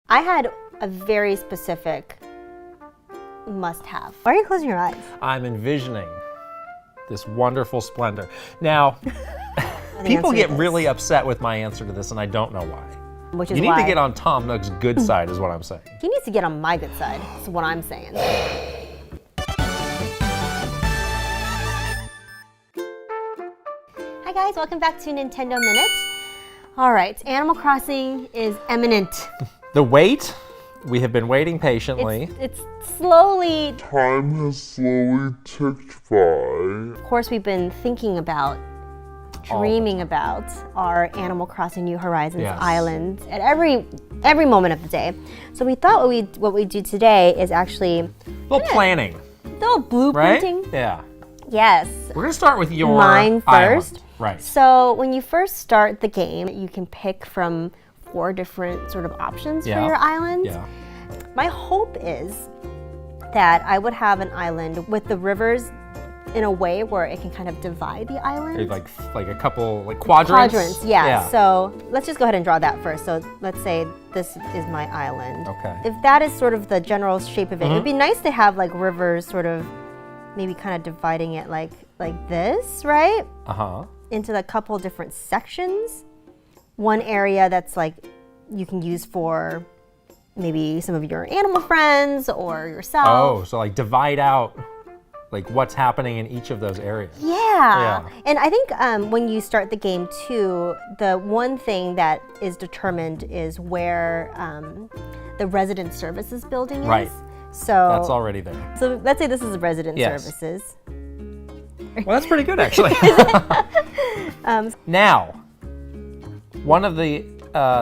I had a very specific must-have. Why are you closing your eyes? I'm envisioning this wonderful splendor. Now, The people answer get is- really upset with my answer to this, and I don't know why. Which is You need why to get on Tom Nook's good side, is what I'm saying. he needs to get on my good side. That's what I'm saying. Hi guys, welcome back to Nintendo Minutes. All right, Animal Crossing is imminent. The wait, we have been waiting patiently. It's slowly. Time has slowly ticked by. Of course, we've been thinking about, dreaming about our Animal Crossing New Horizons Yes. island at every moment of the day. So we thought what we do today is actually A little planning, a little right? blueprinting. Yeah. Yes. We're going to start with your Mine island. first. Right. So when you first start the game, you can pick from 4 different sort of options for Yeah. your island. Yeah. My hope is that I would have an island with the rivers in a way where it can kind of divide the island. Like a couple, like quadrants? Quadrants, yeah. So let's just go ahead and draw that first. So let's say this is my island. Okay. If that is sort of the general shape of it, it'd be nice to have like rivers sort of maybe kind of dividing it like this, right? Uh-huh. Into a couple different sections. One area that's like you can use for maybe some of your animal friends or yourself. Oh, so like divide out like what's happening in each of those areas. Yeah. And I think when you start the game too, the one thing that is determined is where the resident services building is. Right. So That's already there. So let's say this is resident Yes. services. Well, that's pretty good, actually. Now, one of the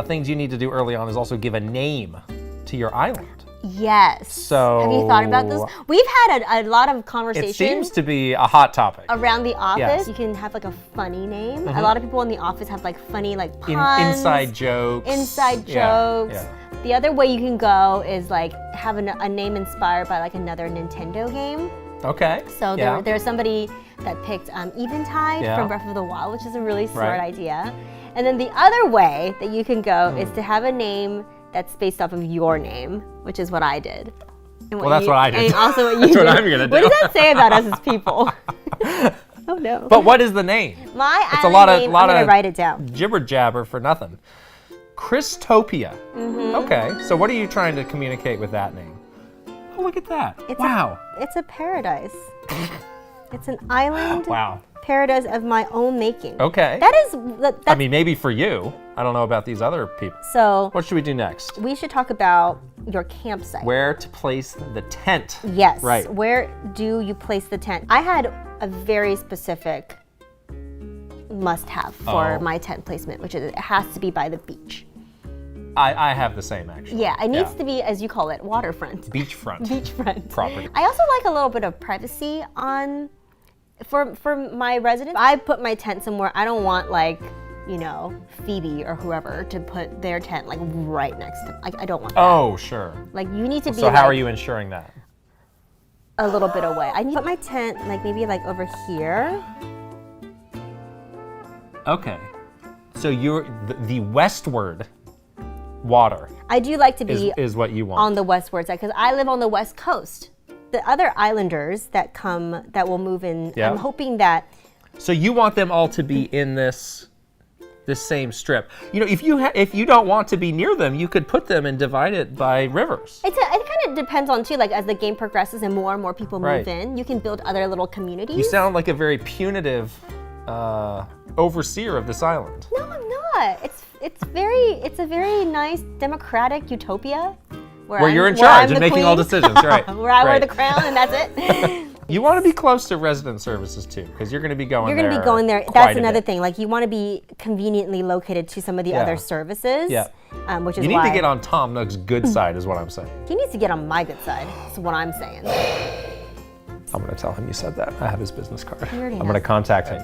things you need to do early on is also give a name to your island. Yes. So have you thought about this? We've had a lot of conversations. It seems to be a hot topic. Around the office, Yes. you can have like a funny name. A lot of people in the office have like funny like puns. Inside jokes. Inside Yeah, jokes. yeah. The other way you can go is like have a name inspired by like another Nintendo game. Okay. So yeah. there's somebody that picked Eventide Yeah. from Breath of the Wild, which is a really smart Right. idea. And then the other way that you can go is to have a name that's based off of your name, which is what I did. And Well, that's what I did. And also what you That's did. what I'm gonna What do. does that say about us as people? Oh no. But what is the name? My It's a island lot of- name, lot I'm gonna of- write it down. Jibber jabber for nothing. Christopia. Mm-hmm. Okay. So what are you trying to communicate with that name? Oh, look at that. Wow. It's a paradise. It's an island Wow. paradise of my own making. Okay. That's I mean, maybe for you. I don't know about these other people. so What should we do next? we should talk about your campsite. Where to place the tent. Yes. Right. Where do you place the tent? I had a very specific must-have for Oh. my tent placement, which is it has to be by the beach. I have the same, actually. Yeah, it needs to be, as you call it, waterfront. Beachfront. Beachfront. Property. I also like a little bit of privacy on for my residents. I put my tent somewhere. I don't want like, you know, Phoebe or whoever to put their tent like right next to. Like I don't want that. Oh, sure. Like you need to be So how like, are you ensuring that? a little bit away. I need to put my tent like maybe like over here. Okay. So you're the westward water I do like to be is what you want. on the westward side because I live on the west coast. The other islanders that will move in, Yeah. I'm hoping that So you want them all to be in this same strip. You know, if you don't want to be near them, you could put them and divide it by rivers. it kind of depends on too. Like as the game progresses and more people Right. move in, you can build other little communities. You sound like a very punitive overseer of this island. No, I'm not. It's a very nice democratic utopia Where you're in charge and making all decisions, right? Where I wear Right. the crown and that's it. You want to be close to resident services too, because you're going to be going You're there. going to be going there. quite That's a another bit. thing. Like you want to be conveniently located to some of the Yeah. other services. Yeah. Which is You need why to get on Tom Nook's good side, is what I'm saying. he needs to get on my good side. That's what I'm saying. I'm going to tell him you said that. I have his business card. already I'm going to has contact him.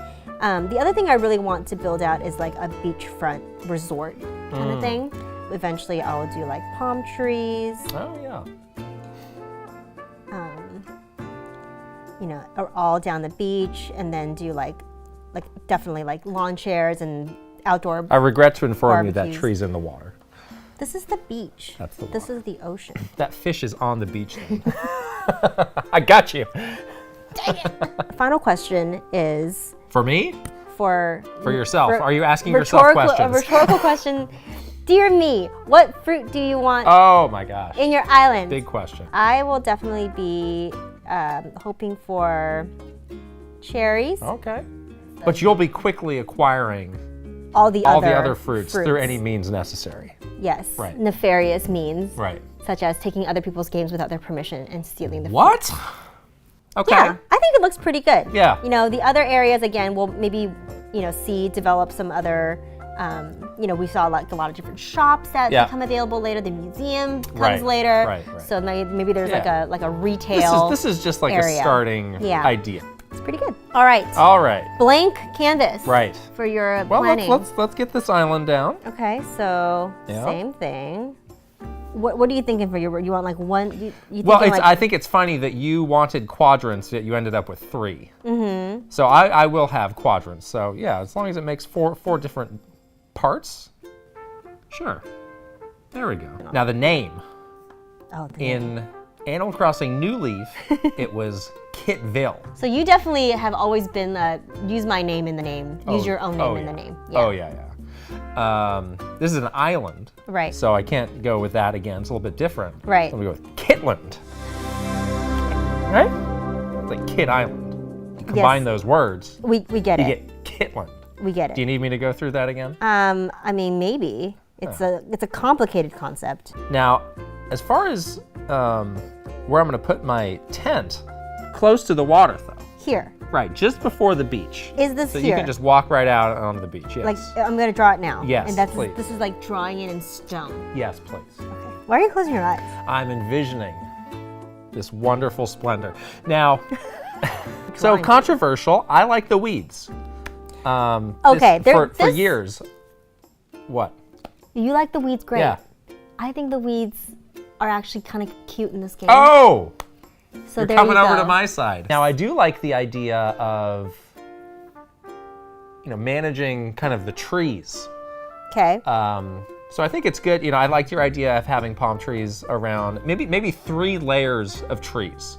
The other thing I really want to build out is like a beachfront resort kind of thing. Eventually, I'll do like palm trees, Oh yeah. you know, all down the beach, and then do like definitely like lawn chairs and outdoor. I regret to inform you that Barbecues. tree's in the water. This is the beach. That's the This is the ocean. That fish is on the beach then. I got you. Final question is For me? for yourself. Are you asking yourself questions? A rhetorical question. Dear me, what fruit do you want Oh my gosh. in your island? Big question. I will definitely be hoping for cherries. Okay. But you'll be quickly acquiring All the other fruits through any means necessary. Yes. Right. Nefarious means. Right. Such as taking other people's games without their permission and stealing the fruit. What? Okay. Yeah, I think it looks pretty good. Yeah. You know, the other areas, again, we'll maybe, develop some other, we saw like a lot of different shops that become available later. The museum comes later. Right. So maybe there's Yeah. like a retail This is just like area. a starting idea. It's pretty good. All right. All right. Blank canvas. Right. For your Well, planning. let's get this island down. Okay, so Yeah. same thing. What are you thinking for your? You want like one? You Well, thinking I think it's funny that you wanted quadrants, yet you ended up with 3. Mm-hmm. So I will have quadrants. So yeah, as long as it makes four different parts, sure. There we go. Now the name in Animal Crossing New Leaf, it was Kitville. So you definitely have always been use my name in the name. Use your own name in the name. Yeah. Oh yeah. This is an island. Right. So I can't go with that again. It's a little bit different. Right. So we go with Kitland. Right? It's like Kit Island. You combine those words, We get you it. get Kitland. We get it. Do you need me to go through that again? I mean, maybe it's a complicated concept. Now, as far as where I'm going to put my tent, close to the water though. Here. Right, just before the beach. Is this so here? you can just walk right out onto the beach. Yes. Like I'm gonna draw it now. Yes, And please. this is like drawing it in stone. Yes, please. Okay. Why are you closing your eyes? I'm envisioning this wonderful splendor. Now, so Drawing. controversial. I like the weeds. Okay, for years. What? You like the weeds, great. Yeah. I think the weeds are actually kind of cute in this game. Oh, so you're there coming you over go. to my side. Now, I do like the idea of, managing kind of the trees. Okay. So I think it's good. I liked your idea of having palm trees around, maybe 3 layers of trees.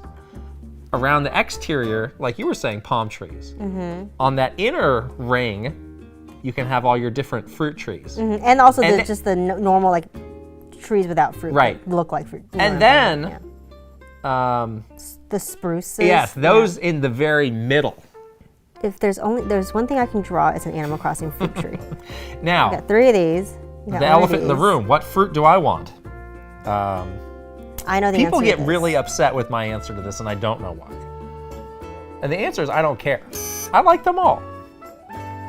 Around the exterior, like you were saying, palm trees. Mm-hmm. On that inner ring, you can have all your different fruit trees. Mm-hmm. And also And just the normal like trees without fruit. Right. That look like fruit. You know And what I'm then, saying? The spruces. yes, those in the very middle. If there's one thing I can draw, it's an Animal Crossing fruit tree. Now, Got 3 of these. You got the one of elephant in the these. room. What fruit do I want? I know the People answer get to this. really upset with my answer to this, and I don't know why. And the answer is I don't care. I like them all.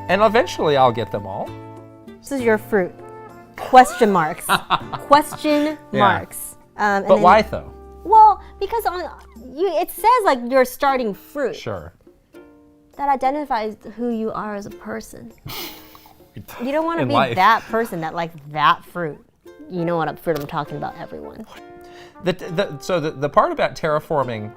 And eventually I'll get them all. This is your fruit. Question marks. Question marks. And But then- why though? Well, because it says like your starting fruit. Sure. That identifies who you are as a person. You don't want to In be life. that person that likes that fruit. You know what fruit I'm talking about, everyone. So the part about terraforming,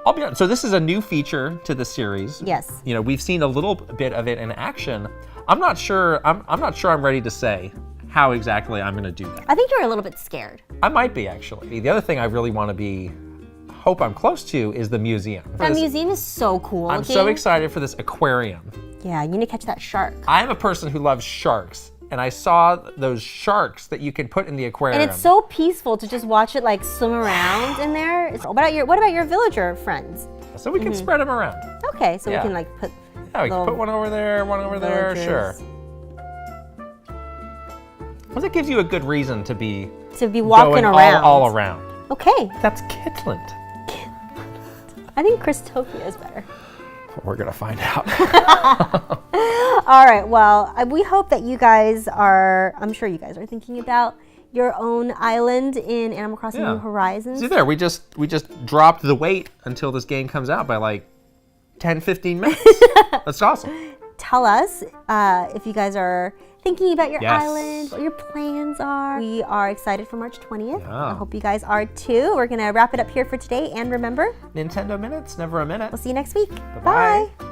I'll be honest, so this is a new feature to the series. Yes. We've seen a little bit of it in action. I'm not sure I'm ready to say how exactly I'm going to do that. I think you're a little bit scared. I might be actually. The other thing I really want to hope I'm close to is the museum. That museum is so cool I'm so excited for this aquarium. Yeah, you need to catch that shark. I'm a person who loves sharks, and I saw those sharks that you can put in the aquarium. And it's so peaceful to just watch it like swim around in there. What about your villager friends? So we can spread them around. Okay, so Yeah. we can like put Yeah, we can little put one over there, one over there, villagers sure. Well, that gives you a good reason to be walking going around. all around. Okay, That's Kitland. I think Christopia is better. We're gonna find out. All right, well, we hope that you guys I'm sure you guys are thinking about your own island in Animal Crossing Yeah. New Horizons. See there, we just dropped the wait until this game comes out by like 10, 15 minutes. That's awesome. Tell us if you guys are thinking about your Yes. island, what your plans are. We are excited for March 20th. Yeah. I hope you guys are too. We're going to wrap it up here for today. And remember, Nintendo Minutes, never a minute. we'll see you next week. Bye-bye. Bye.